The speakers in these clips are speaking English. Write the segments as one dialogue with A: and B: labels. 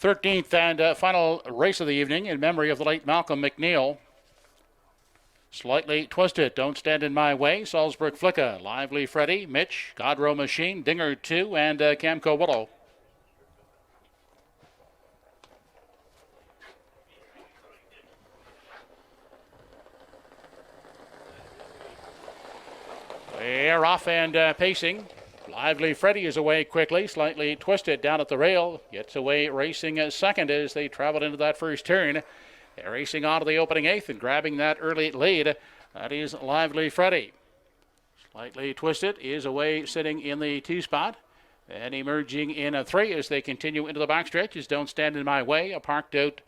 A: 13th and final race of the evening in memory of the late Malcolm McNeil. Slightly Twisted, Don't Stand in My Way, Salzburg Flicka, Lively Freddy, Mitch, Godrow Machine, Dinger 2, and Camco Willow. They're off and pacing. Lively Freddy is away quickly. Slightly Twisted down at the rail. Gets away racing second as they traveled into that first turn. They're racing on to the opening eighth and grabbing that early lead. That is Lively Freddy. Slightly Twisted is away sitting in the 2 spot. And emerging in a 3 as they continue into the backstretch is Don't Stand in My Way. A parked out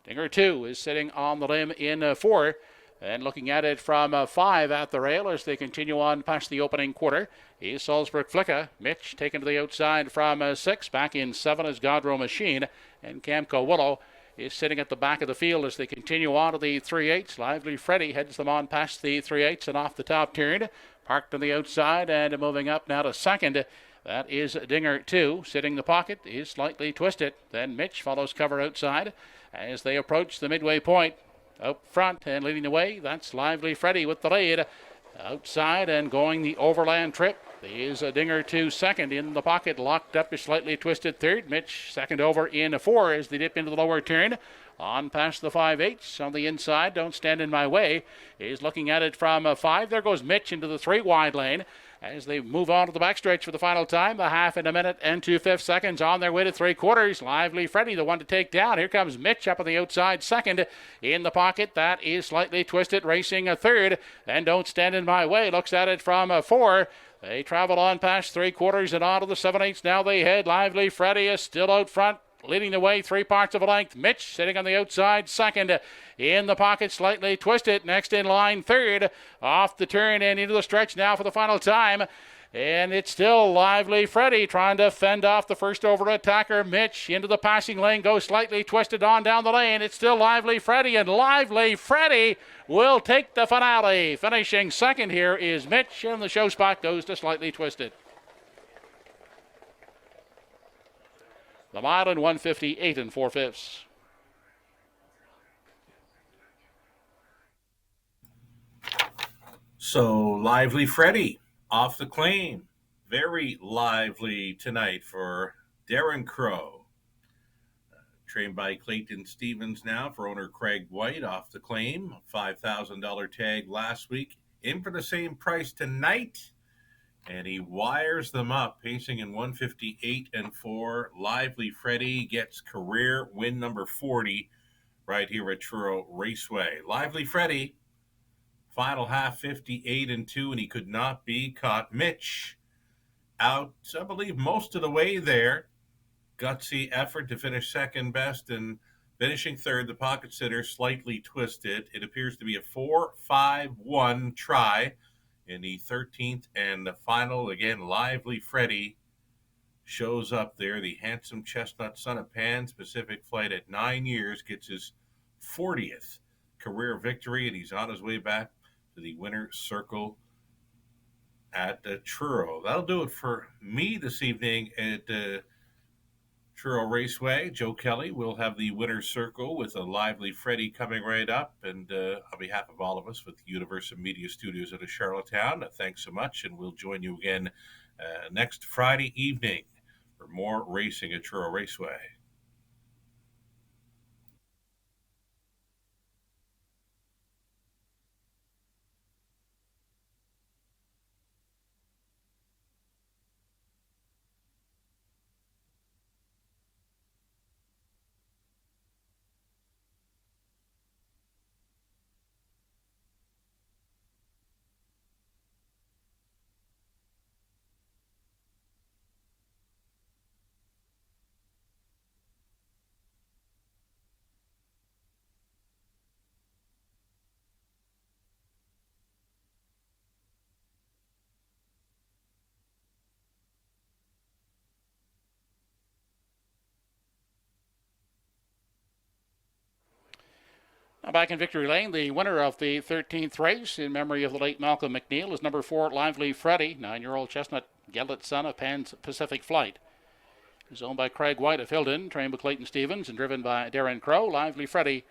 A: Dinger 2 is sitting on the limb in 4. And looking at it from 5 at the rail as they continue on past the opening quarter is Salzburg Flicka. Mitch taken to the outside from 6. Back in 7 is Godrow Machine. And Camco Willow is sitting at the back of the field as they continue on to the 3/8. Lively Freddy heads them on past the 3/8 and off the top turn. Parked on the outside and moving up now to second. That is Dinger 2. Sitting the pocket is Slightly Twisted. Then Mitch follows cover outside as they approach the midway point. Up front and leading the way, that's Lively Freddy with the lead. Outside and going the overland trip is Dinger 2 second. In the pocket, locked up is Slightly Twisted third. Mitch second over in 4 as they dip into the lower turn. On past the 5/8 on the inside, Don't Stand in My Way is looking at it from 5. There goes Mitch into the 3 wide lane as they move on to the backstretch for the final time. A half in a minute and 2/5 seconds on their way to 3/4. Lively Freddy, the one to take down. Here comes Mitch up on the outside second. In the pocket, that is Slightly Twisted racing a third. And Don't Stand in My Way looks at it from 4. They travel on past 3/4 and on to the 7/8. Now they head. Lively Freddy is still out front, leading the way 3 parts of a length. Mitch sitting on the outside second. In the pocket, Slightly Twisted. Next in line, third. Off the turn and into the stretch now for the final time. And it's still Lively Freddy trying to fend off the first over attacker. Mitch into the passing lane, goes Slightly Twisted on down the lane. It's still Lively Freddy, and Lively Freddy will take the finale. Finishing second here is Mitch, and the show spot goes to Slightly Twisted. The mile in 1:58 and 4/5.
B: So Lively Freddy off the claim. Very lively tonight for Darren Crow. Trained by Clayton Stevens now for owner Craig White off the claim. $5,000 tag last week. In for the same price tonight. And he wires them up, pacing in 1:58 and 4. Lively Freddy gets career win number 40 right here at Truro Raceway. Lively Freddy, final half 58 and 2, and he could not be caught. Mitch out, I believe, most of the way there. Gutsy effort to finish second best, and finishing third, the pocket sitter, Slightly Twisted. It appears to be a 4-5-1 try. In the 13th and the final, again, Lively Freddy shows up there. The handsome chestnut son of Pan Pacific Flight at 9 years gets his 40th career victory, and he's on his way back to the winner's circle at Truro. That'll do it for me this evening at Truro Raceway. Joe Kelly will have the winner's circle with a Lively Freddy coming right up. And on behalf of all of us with the Universal Media Studios out of Charlottetown, thanks so much. And we'll join you again next Friday evening for more racing at Truro Raceway.
A: Now back in Victory Lane, the winner of the 13th race in memory of the late Malcolm McNeil is number 4, Lively Freddy, 9-year-old chestnut gelded son of Pan Pacific Flight. is owned by Craig White of Hilden, trained by Clayton Stevens, and driven by Darren Crow. Lively Freddy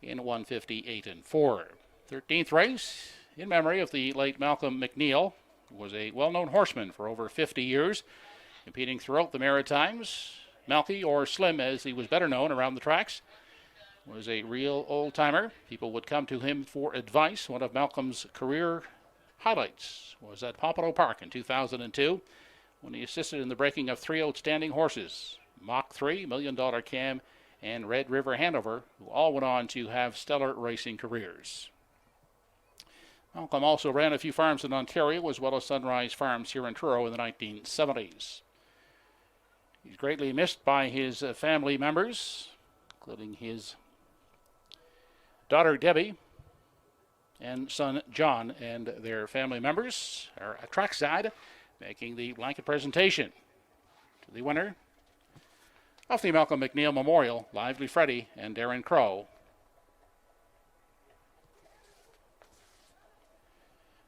A: in 158 and 4. 13th race in memory of the late Malcolm McNeil, who was a well-known horseman for over 50 years, competing throughout the Maritimes. Malky, or Slim as he was better known around the tracks, was a real old-timer. People would come to him for advice. One of Malcolm's career highlights was at Pompano Park in 2002 when he assisted in the breaking of 3 outstanding horses, Mach 3, $1 Million Cam, and Red River Hanover, who all went on to have stellar racing careers. Malcolm also ran a few farms in Ontario as well as Sunrise Farms here in Truro in the 1970s. He's greatly missed by his family members, including his daughter Debbie and son John, and their family members are at trackside making the blanket presentation to the winner of the Malcolm McNeil Memorial, Lively Freddy and Darren Crow.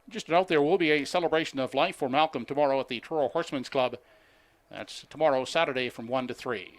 A: Just a note, there will be a celebration of life for Malcolm tomorrow at the Truro Horsemen's Club. That's tomorrow, Saturday, from 1 to 3.